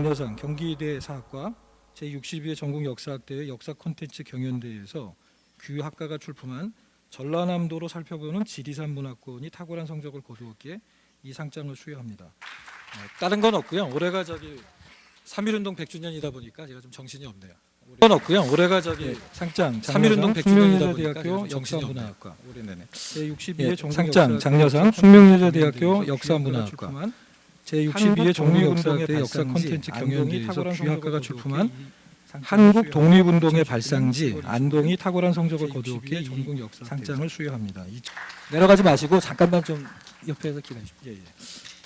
장려상 경기대 사학과 제62회 전국 역사학대회 역사 콘텐츠 경연대회에서 규학과가 출품한 전라남도로 살펴보는 지리산 문화권이 탁월한 성적을 거두었기에 이 상장을 수여합니다. 다른 건 없고요. 올해가 3.1운동 100주년이다 보니까 제가 좀 정신이 없네요. 건 없고요. 올해가 상장 3.1운동 100주년이다 보니까 역사문화학과 올해내내 제62회 상장 장려상 숙명여자대학교 역사문화학과 제62회 전국역사학대 역사 콘텐츠 경연대회에서 규학과가 출품한 한국 독립운동의 발상지 안동이 탁월한 성적을 거두었기에 이 상장을 수여합니다. 내려가지 마시고 잠깐만 좀 옆에서 기다리십시오.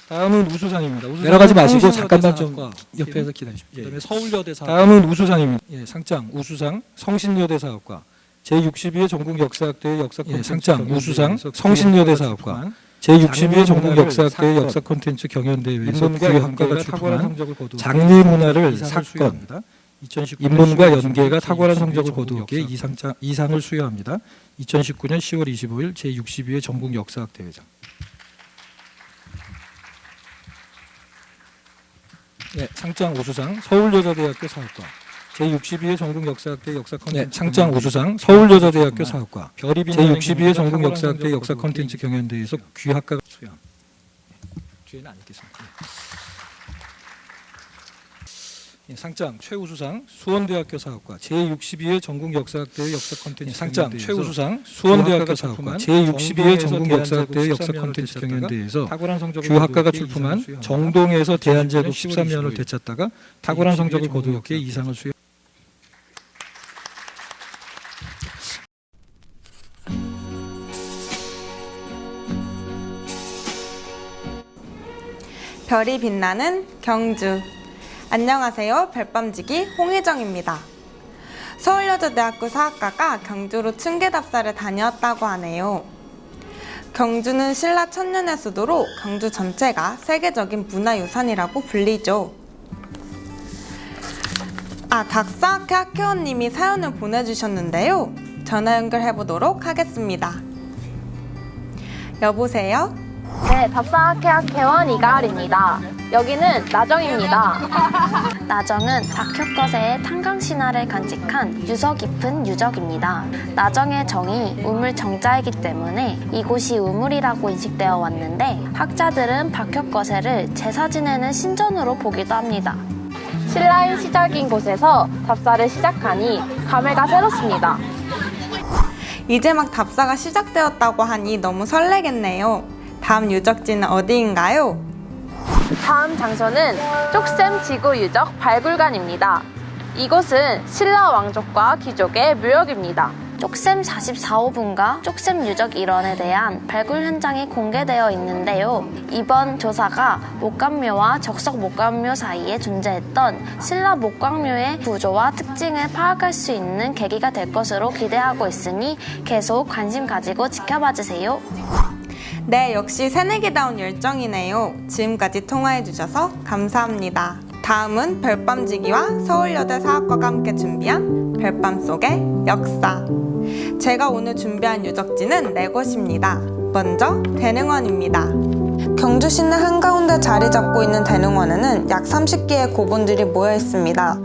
다음은 우수상입니다. 내려가지 마시고 잠깐만 좀 옆에서 기다리십시오. 그다음에 서울여대 사학과. 다음은 우수상입니다. 상장 우수상 성신여대 사학과 제62회 전국 역사학대회 역사 콘텐츠 상장 우수상 성신여대 사학과 제62회 전국 역사학대회 역사 콘텐츠 경연대회에서 규학과가 출품한 장례문화를 사건 인문과 연계가 탁월한 성적을 거두었기에 이 상을 수여합니다. 2019년 10월 25일 제62회 전국 역사학대회장. 상장 우수상 서울여자대학교 사학과 제62회 전국 역사학대 역사 콘텐츠 상장 우수상 서울여자대학교 사학과 제62회 전국 역사학대 역사 콘텐츠 경연대회에서 규학과가 수여함. 뒤에는 안 읽겠습니다. 상장 최우수상 수원대학교 사학과 제62회 전국 역사학대 역사 콘텐츠 상장 최우수상 수원대학교 사학과 제62회 전국 역사학대 역사 콘텐츠 경연대회에서 규학과가 출품한 정동에서 대한제국 13년을 되찾다가 탁월한 성적을 거두었기에 이 상을 수여. 별이 빛나는 경주. 안녕하세요. 별밤지기 홍혜정입니다. 서울여자대학교 사학과가 경주로 춘계답사를 다녀왔다고 하네요. 경주는 신라 천년의 수도로 경주 전체가 세계적인 문화유산이라고 불리죠. 닥사학회 학회원님이 사연을 보내주셨는데요. 전화 연결해보도록 하겠습니다. 여보세요? 네, 답사학회 학회원 이가을입니다. 여기는 나정입니다. 나정은 박혁거세의 탄광신화를 간직한 유서 깊은 유적입니다. 나정의 정이 우물 정자이기 때문에 이곳이 우물이라고 인식되어 왔는데 학자들은 박혁거세를 제사 지내는 신전으로 보기도 합니다. 신라의 시작인 곳에서 답사를 시작하니 감회가 새롭습니다. 이제 막 답사가 시작되었다고 하니 너무 설레겠네요. 다음 유적지는 어디인가요? 다음 장소는 쪽샘 지구 유적 발굴관입니다. 이곳은 신라 왕족과 귀족의 묘역입니다. 쪽샘 44호분과 쪽샘 유적 일원에 대한 발굴 현장이 공개되어 있는데요. 이번 조사가 목감묘와 적석 목감묘 사이에 존재했던 신라 목감묘의 구조와 특징을 파악할 수 있는 계기가 될 것으로 기대하고 있으니 계속 관심 가지고 지켜봐주세요. 네, 역시 새내기다운 열정이네요. 지금까지 통화해주셔서 감사합니다. 다음은 별밤지기와 서울여대 사학과가 함께 준비한 별밤 속의 역사. 제가 오늘 준비한 유적지는 4곳입니다. 먼저 대능원입니다. 경주 시내 한가운데 자리 잡고 있는 대능원에는 약 30개의 고분들이 모여 있습니다.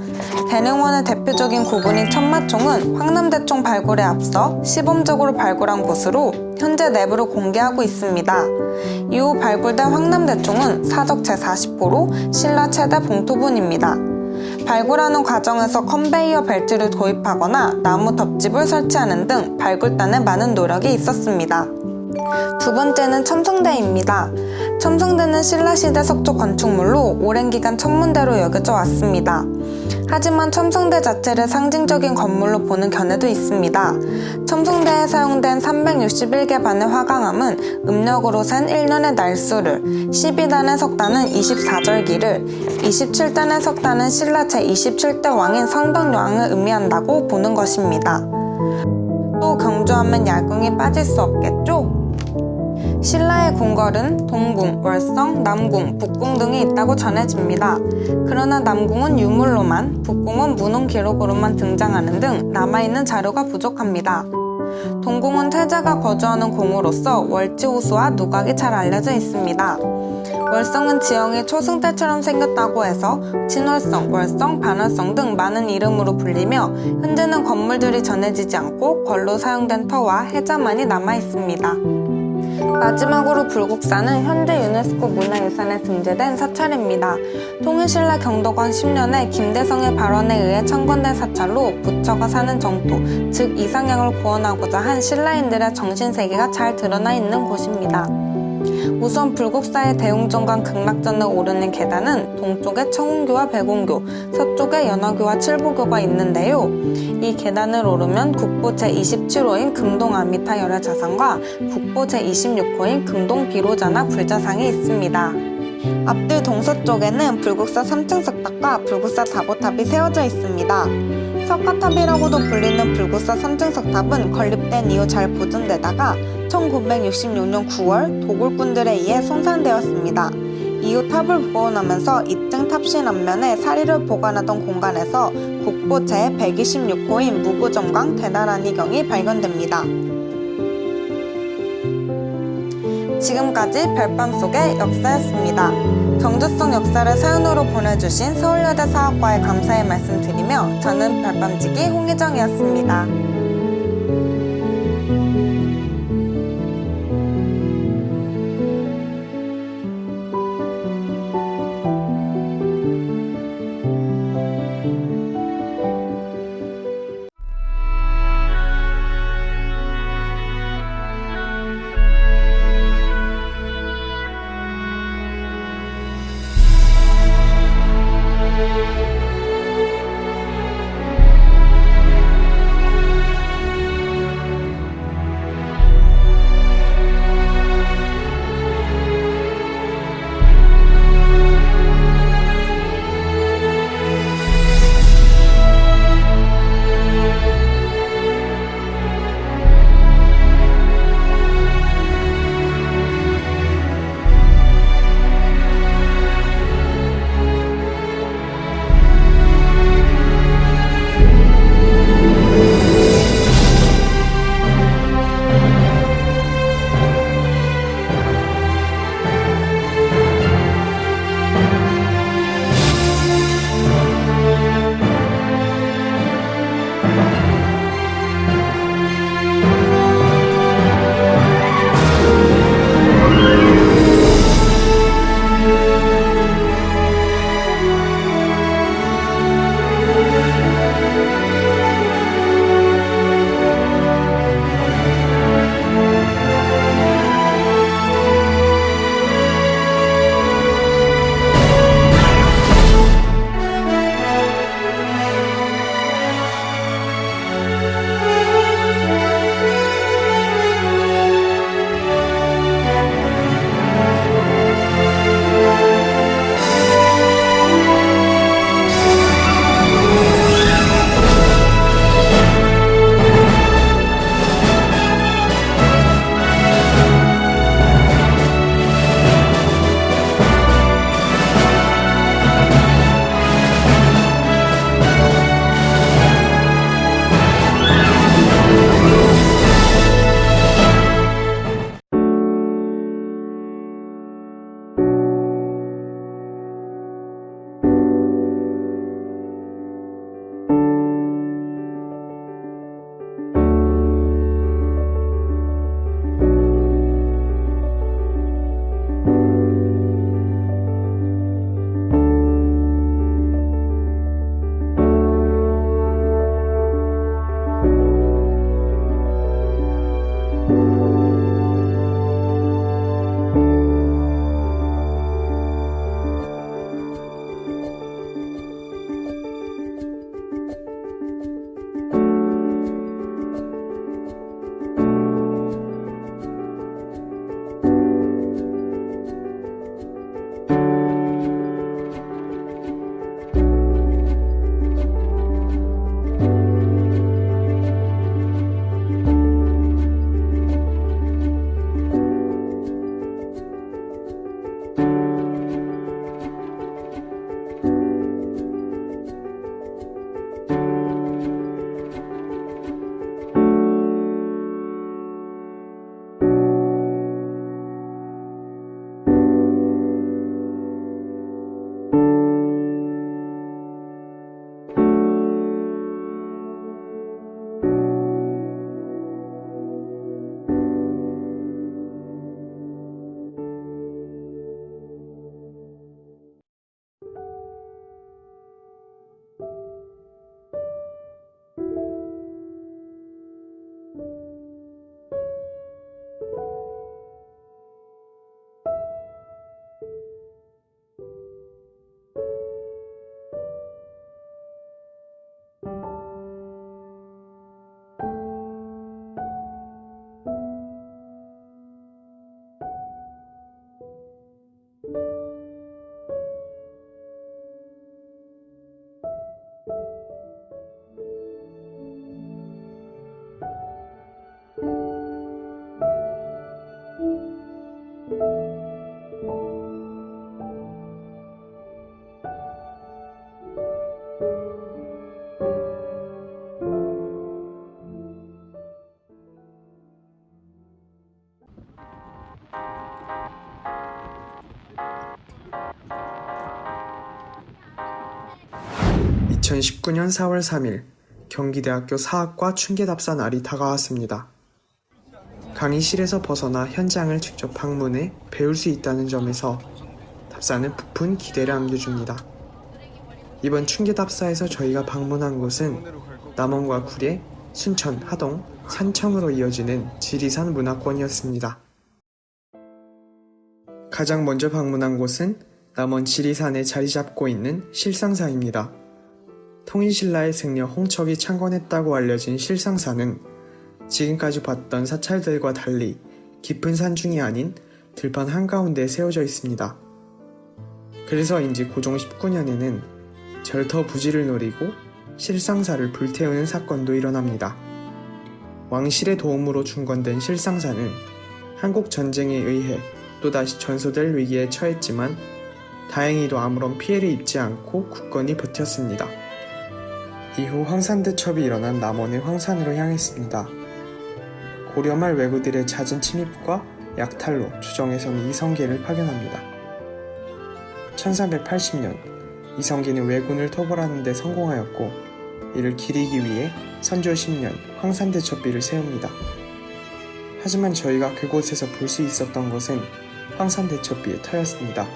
대능원의 대표적인 고분인 천마총은 황남대총 발굴에 앞서 시범적으로 발굴한 곳으로 현재 내부를 공개하고 있습니다. 이후 발굴된 황남대총은 사적 제40호로 신라 최대 봉토분입니다. 발굴하는 과정에서 컨베이어 벨트를 도입하거나 나무 덮집을 설치하는 등 발굴단의 많은 노력이 있었습니다. 두 번째는 첨성대입니다. 첨성대는 신라시대 석조 건축물로 오랜 기간 천문대로 여겨져 왔습니다. 하지만 첨성대 자체를 상징적인 건물로 보는 견해도 있습니다. 첨성대에 사용된 361개 반의 화강암은 음력으로 센 1년의 날수를, 12단의 석단은 24절기를, 27단의 석단은 신라 제27대 왕인 성덕여왕을 의미한다고 보는 것입니다. 또 경주하면 야궁이 빠질 수 없겠죠? 신라의 궁궐은 동궁, 월성, 남궁, 북궁 등이 있다고 전해집니다. 그러나 남궁은 유물로만, 북궁은 문헌 기록으로만 등장하는 등 남아있는 자료가 부족합니다. 동궁은 태자가 거주하는 궁으로서 월지호수와 누각이 잘 알려져 있습니다. 월성은 지형이 초승달처럼 생겼다고 해서 진월성, 월성, 반월성 등 많은 이름으로 불리며 현재는 건물들이 전해지지 않고 걸로 사용된 터와 해자만이 남아 있습니다. 마지막으로 불국사는 현재 유네스코 문화유산에 등재된 사찰입니다. 통일신라 경도관 10년에 김대성의 발언에 의해 창건된 사찰로 부처가 사는 정토, 즉 이상향을 구원하고자 한 신라인들의 정신세계가 잘 드러나 있는 곳입니다. 우선 불국사의 대웅전관 극락전을 오르는 계단은 동쪽에 청운교와 백운교, 서쪽에 연화교와 칠보교가 있는데요. 이 계단을 오르면 국보 제27호인 금동 아미타 열애자상과 국보 제26호인 금동 비로자나 불자상이 있습니다. 앞뒤 동서쪽에는 불국사 3층 석탑과 불국사 다보탑이 세워져 있습니다. 석가탑이라고도 불리는 불국사 3층 석탑은 건립된 이후 잘 보존되다가 1966년 9월 도굴꾼들에 의해 손상되었습니다. 이후 탑을 복원하면서 2층 탑실 앞면에 사리를 보관하던 공간에서 국보 제126호인 무구정강 대나라니경이 발견됩니다. 지금까지 별밤 속의 역사였습니다. 경주성 역사를 사연으로 보내주신 서울여대 사학과에 감사의 말씀드리며 저는 별밤지기 홍희정이었습니다. 2019년 4월 3일 경기대학교 사학과 춘계답사 날이 다가왔습니다. 강의실에서 벗어나 현장을 직접 방문해 배울 수 있다는 점에서 답사는 부푼 기대를 안겨줍니다. 이번 춘계답사에서 저희가 방문한 곳은 남원과 구례, 순천, 하동, 산청으로 이어지는 지리산 문화권이었습니다. 가장 먼저 방문한 곳은 남원 지리산에 자리 잡고 있는 실상사입니다. 통인신라의 승려 홍척이 창건했다고 알려진 실상사는 지금까지 봤던 사찰들과 달리 깊은 산중이 아닌 들판 한가운데에 세워져 있습니다. 그래서인지 고종 19년에는 절터 부지를 노리고 실상사를 불태우는 사건도 일어납니다. 왕실의 도움으로 중건된 실상사는 한국 전쟁에 의해 또다시 전소될 위기에 처했지만 다행히도 아무런 피해를 입지 않고 굳건히 버텼습니다. 이후 황산대첩이 일어난 남원의 황산으로 향했습니다. 고려말 왜구들의 잦은 침입과 약탈로 주정에서는 이성계를 파견합니다. 1380년 이성계는 왜군을 토벌하는 데 성공하였고 이를 기리기 위해 선조 10년 황산대첩비를 세웁니다. 하지만 저희가 그곳에서 볼 수 있었던 것은 황산대첩비의 터였습니다.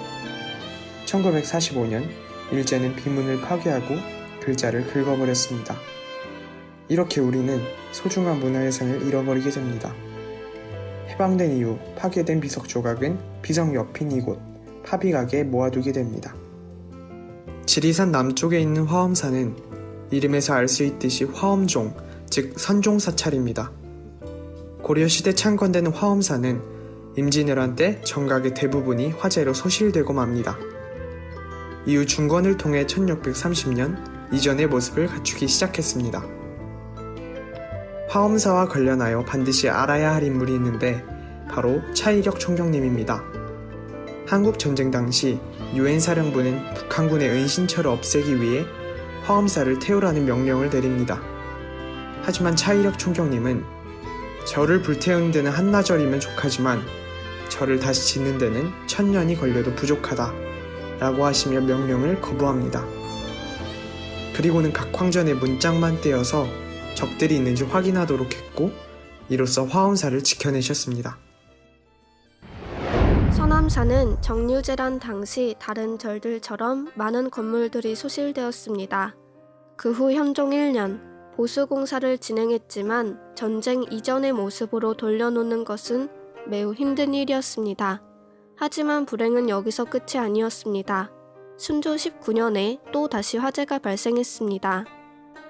1945년 일제는 비문을 파괴하고 글자를 긁어버렸습니다. 이렇게 우리는 소중한 문화유산을 잃어버리게 됩니다. 해방된 이후 파괴된 비석 조각은 비석 옆인 이곳 파비각에 모아두게 됩니다. 지리산 남쪽에 있는 화엄산은 이름에서 알 수 있듯이 화엄종, 즉 선종사찰입니다. 고려시대 창건된 화엄산은 임진왜란 때 정각의 대부분이 화재로 소실되고 맙니다. 이후 중건을 통해 1630년 이전의 모습을 갖추기 시작했습니다. 화엄사와 관련하여 반드시 알아야 할 인물이 있는데 바로 차이력 총경님입니다. 한국전쟁 당시 유엔 사령부는 북한군의 은신처를 없애기 위해 화엄사를 태우라는 명령을 내립니다. 하지만 차이력 총경님은 절을 불태우는 데는 한나절이면 족하지만 절을 다시 짓는 데는 1000년이 걸려도 부족하다 라고 하시며 명령을 거부합니다. 그리고는 각 황전에 문짝만 떼어서 적들이 있는지 확인하도록 했고 이로써 화엄사를 지켜내셨습니다. 서남사는 정유재란 당시 다른 절들처럼 많은 건물들이 소실되었습니다. 그 후 현종 1년 보수공사를 진행했지만 전쟁 이전의 모습으로 돌려놓는 것은 매우 힘든 일이었습니다. 하지만 불행은 여기서 끝이 아니었습니다. 순조 19년에 또 다시 화재가 발생했습니다.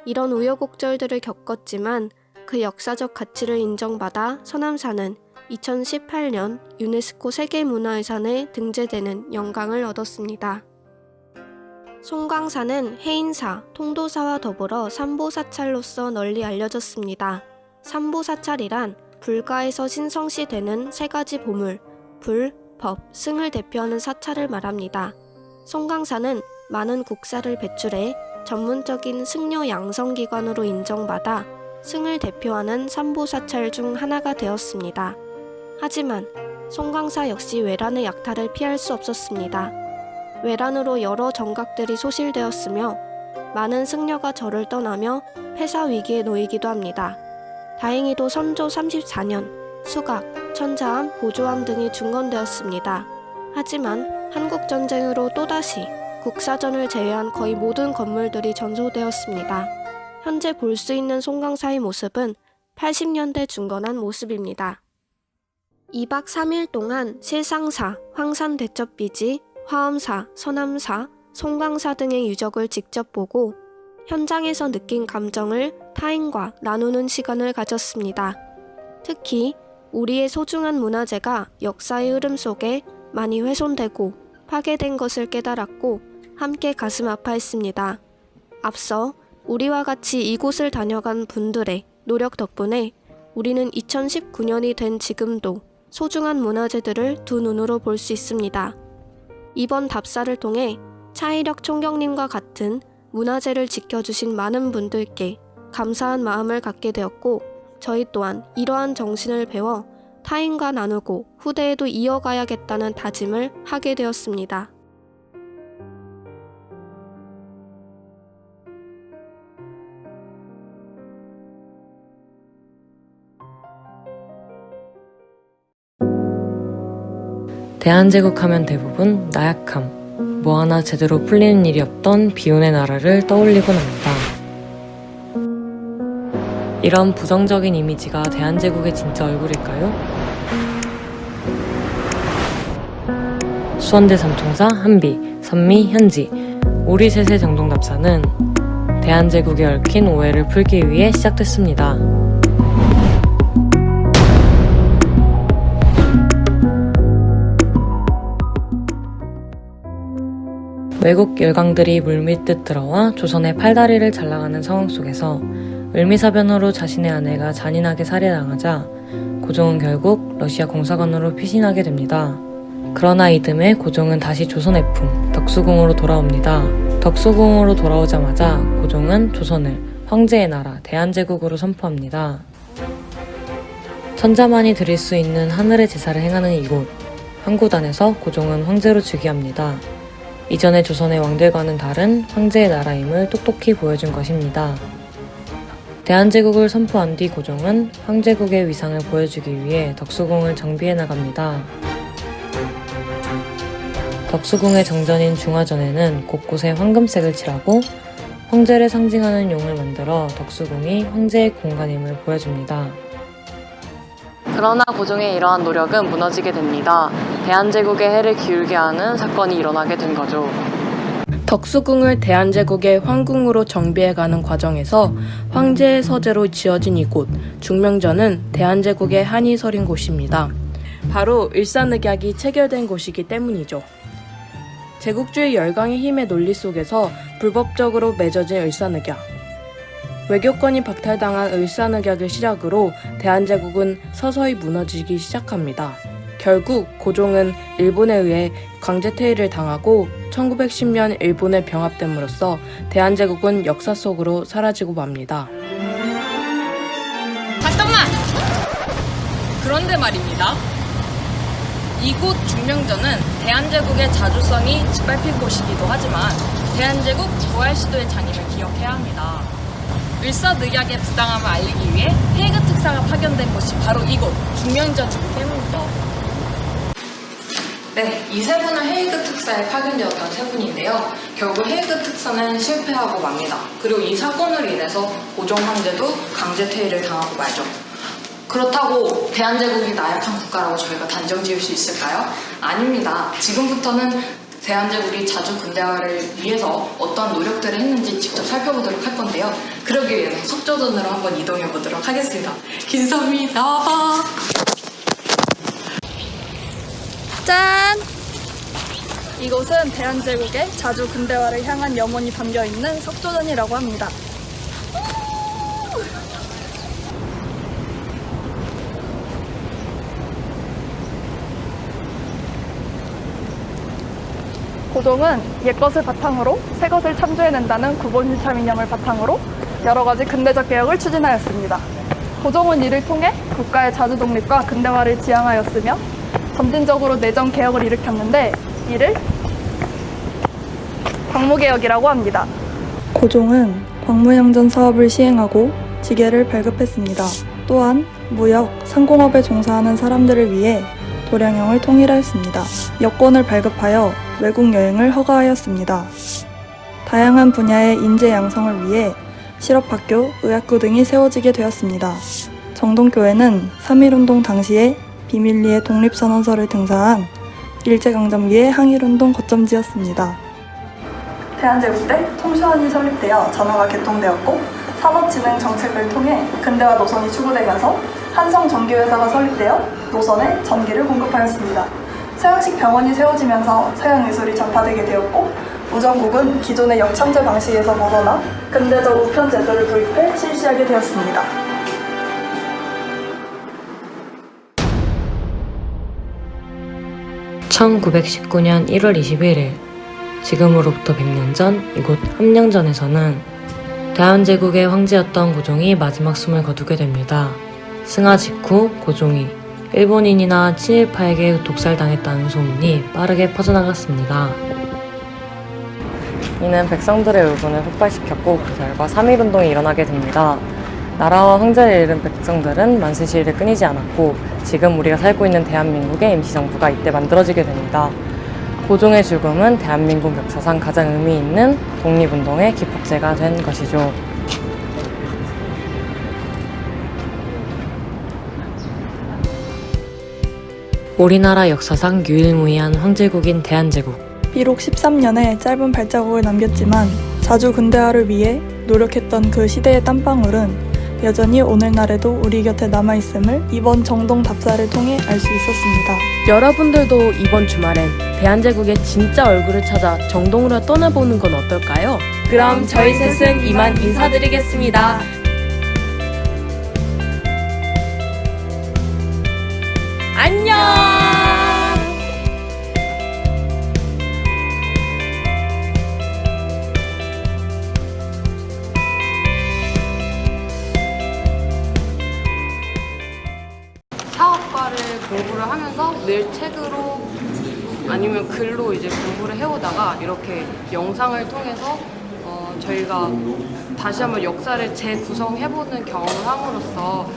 이런 우여곡절들을 겪었지만 그 역사적 가치를 인정받아 서남사는 2018년 유네스코 세계문화유산에 등재되는 영광을 얻었습니다. 송광사는 해인사, 통도사와 더불어 삼보사찰로서 널리 알려졌습니다. 삼보사찰이란 불가에서 신성시 되는 세 가지 보물, 불, 법, 승을 대표하는 사찰을 말합니다. 송광사는 많은 국사를 배출해 전문적인 승려 양성기관으로 인정받아 승을 대표하는 삼보사찰 중 하나가 되었습니다. 하지만 송광사 역시 외란의 약탈을 피할 수 없었습니다. 외란으로 여러 정각들이 소실되었으며 많은 승려가 절을 떠나며 폐사 위기에 놓이기도 합니다. 다행히도 선조 34년 수각, 천자암, 보조암 등이 중건되었습니다. 하지만 한국전쟁으로 또다시 국사전을 제외한 거의 모든 건물들이 전소되었습니다. 현재 볼 수 있는 송광사의 모습은 80년대 중건한 모습입니다. 2박 3일 동안 실상사, 황산대첩비지, 화엄사, 서남사, 송광사 등의 유적을 직접 보고 현장에서 느낀 감정을 타인과 나누는 시간을 가졌습니다. 특히 우리의 소중한 문화재가 역사의 흐름 속에 많이 훼손되고 파괴된 것을 깨달았고 함께 가슴 아파했습니다. 앞서 우리와 같이 이곳을 다녀간 분들의 노력 덕분에 우리는 2019년이 된 지금도 소중한 문화재들을 두 눈으로 볼 수 있습니다. 이번 답사를 통해 차이력 총경님과 같은 문화재를 지켜주신 많은 분들께 감사한 마음을 갖게 되었고 저희 또한 이러한 정신을 배워 타인과 나누고 후대에도 이어가야겠다는 다짐을 하게 되었습니다. 대한제국 하면 대부분 나약함, 뭐 하나 제대로 풀리는 일이 없던 비운의 나라를 떠올리곤 합니다. 이런 부정적인 이미지가 대한제국의 진짜 얼굴일까요? 수원대 삼총사 한비, 선미, 현지, 우리 셋의 정동답사는 대한제국에 얽힌 오해를 풀기 위해 시작됐습니다. 외국 열강들이 물밀듯 들어와 조선의 팔다리를 잘라가는 상황 속에서 을미사변으로 자신의 아내가 잔인하게 살해당하자 고종은 결국 러시아 공사관으로 피신하게 됩니다. 그러나 이듬해 고종은 다시 조선의 품, 덕수궁으로 돌아옵니다. 덕수궁으로 돌아오자마자 고종은 조선을 황제의 나라 대한제국으로 선포합니다. 천자만이 드릴 수 있는 하늘의 제사를 행하는 이곳, 황구단에서 고종은 황제로 즉위합니다. 이전의 조선의 왕들과는 다른 황제의 나라임을 똑똑히 보여준 것입니다. 대한제국을 선포한 뒤 고종은 황제국의 위상을 보여주기 위해 덕수궁을 정비해 나갑니다. 덕수궁의 정전인 중화전에는 곳곳에 황금색을 칠하고 황제를 상징하는 용을 만들어 덕수궁이 황제의 공간임을 보여줍니다. 그러나 고종의 이러한 노력은 무너지게 됩니다. 대한제국의 해를 기울게 하는 사건이 일어나게 된 거죠. 덕수궁을 대한제국의 황궁으로 정비해가는 과정에서 황제의 서재로 지어진 이곳 중명전은 대한제국의 한이 서린 곳입니다. 바로 일산늑약이 체결된 곳이기 때문이죠. 제국주의 열강의 힘의 논리 속에서 불법적으로 맺어진 을사늑약. 외교권이 박탈당한 을사늑약을 시작으로 대한제국은 서서히 무너지기 시작합니다. 결국 고종은 일본에 의해 강제퇴위를 당하고 1910년 일본에 병합됨으로써 대한제국은 역사 속으로 사라지고 맙니다. 잠깐만! 그런데 말입니다. 이곳 중명전은 대한제국의 자주성이 짓밟힌 곳이기도 하지만 대한제국 부활 시도의 장임을 기억해야 합니다. 을사늑약의 부당함을 알리기 위해 헤이그 특사가 파견된 곳이 바로 이곳 중명전이기 때문이죠. 네, 이 세 분은 헤이그 특사에 파견되었던 세 분인데요. 결국 헤이그 특사는 실패하고 맙니다. 그리고 이 사건으로 인해서 고종 황제도 강제 퇴위를 당하고 말죠. 그렇다고 대한제국이 나약한 국가라고 저희가 단정 지을 수 있을까요? 아닙니다. 지금부터는 대한제국이 자주 근대화를 위해서 어떠한 노력들을 했는지 직접 살펴보도록 할 건데요. 그러기 위해서 석조전으로 한번 이동해 보도록 하겠습니다. 김선미 나와봐! 짠! 이곳은 대한제국의 자주 근대화를 향한 염원이 담겨있는 석조전이라고 합니다. 고종은 옛것을 바탕으로 새것을 창조해낸다는 구본실참 이념을 바탕으로 여러가지 근대적 개혁을 추진하였습니다. 고종은 이를 통해 국가의 자주 독립과 근대화를 지향하였으며 점진적으로 내정 개혁을 일으켰는데 이를 광무개혁이라고 합니다. 고종은 광무양전 사업을 시행하고 지계를 발급했습니다. 또한 무역, 상공업에 종사하는 사람들을 위해 도량형을 통일하였습니다. 여권을 발급하여 외국 여행을 허가하였습니다. 다양한 분야의 인재 양성을 위해 실업학교, 의학교 등이 세워지게 되었습니다. 정동교회는 3.1운동 당시에 비밀리에 독립선언서를 등사한 일제강점기의 항일운동 거점지였습니다. 대한제국 때 통신원이 설립되어 전화가 개통되었고 산업진흥 정책을 통해 근대화 노선이 추구되면서 한성전기회사가 설립되어 노선에 전기를 공급하였습니다. 서양식 병원이 세워지면서 서양 예술이 전파되게 되었고 우정국은 기존의 역창제 방식에서 벗어나 근대적 우편 제도를 도입해 실시하게 되었습니다. (1919년 1월 21일) 지금으로부터 100년 전 이곳 함령전에서는 대한제국의 황제였던 고종이 마지막 숨을 거두게 됩니다. 승하 직후 고종이 일본인이나 친일파에게 독살당했다는 소문이 빠르게 퍼져나갔습니다. 이는 백성들의 울분을 폭발시켰고 그 결과 3.1운동이 일어나게 됩니다. 나라와 황제를 잃은 백성들은 만세 시위를 끊이지 않았고 지금 우리가 살고 있는 대한민국의 임시정부가 이때 만들어지게 됩니다. 고종의 죽음은 대한민국 역사상 가장 의미 있는 독립운동의 기폭제가 된 것이죠. 우리나라 역사상 유일무이한 황제국인 대한제국. 비록 13년의 짧은 발자국을 남겼지만 자주 근대화를 위해 노력했던 그 시대의 땀방울은 여전히 오늘날에도 우리 곁에 남아있음을 이번 정동 답사를 통해 알 수 있었습니다. 여러분들도 이번 주말엔 대한제국의 진짜 얼굴을 찾아 정동으로 떠나보는 건 어떨까요? 그럼 저희 셋은 이만 인사드리겠습니다. 안녕! 사업과를 공부를 하면서 늘 책으로 아니면 글로 이제 공부를 해오다가 이렇게 영상을 통해서 저희가 다시 한번 역사를 재구성해보는 경험을 함으로써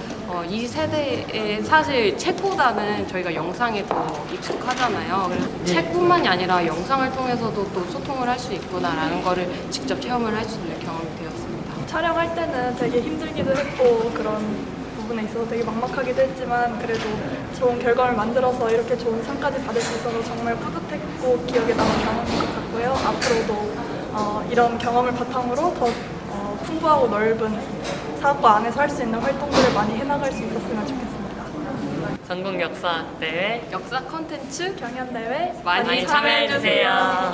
이 세대에 사실 책보다는 저희가 영상에 더 익숙하잖아요. 그래서 책뿐만이 아니라 영상을 통해서도 또 소통을 할 수 있구나라는 거를 직접 체험을 할 수 있는 경험이 되었습니다. 촬영할 때는 되게 힘들기도 했고 그런 부분에 있어서 되게 막막하기도 했지만 그래도 좋은 결과를 만들어서 이렇게 좋은 상까지 받을 수 있어서 정말 뿌듯했고 기억에 남은 경험인 것 같고요. 앞으로도 이런 경험을 바탕으로 더 풍부하고 넓은 사학과 안에서 할 수 있는 활동들을 많이 해나갈 수 있었으면 좋겠습니다. 전국 역사 대회 역사 콘텐츠 경연대회 많이 참여해주세요.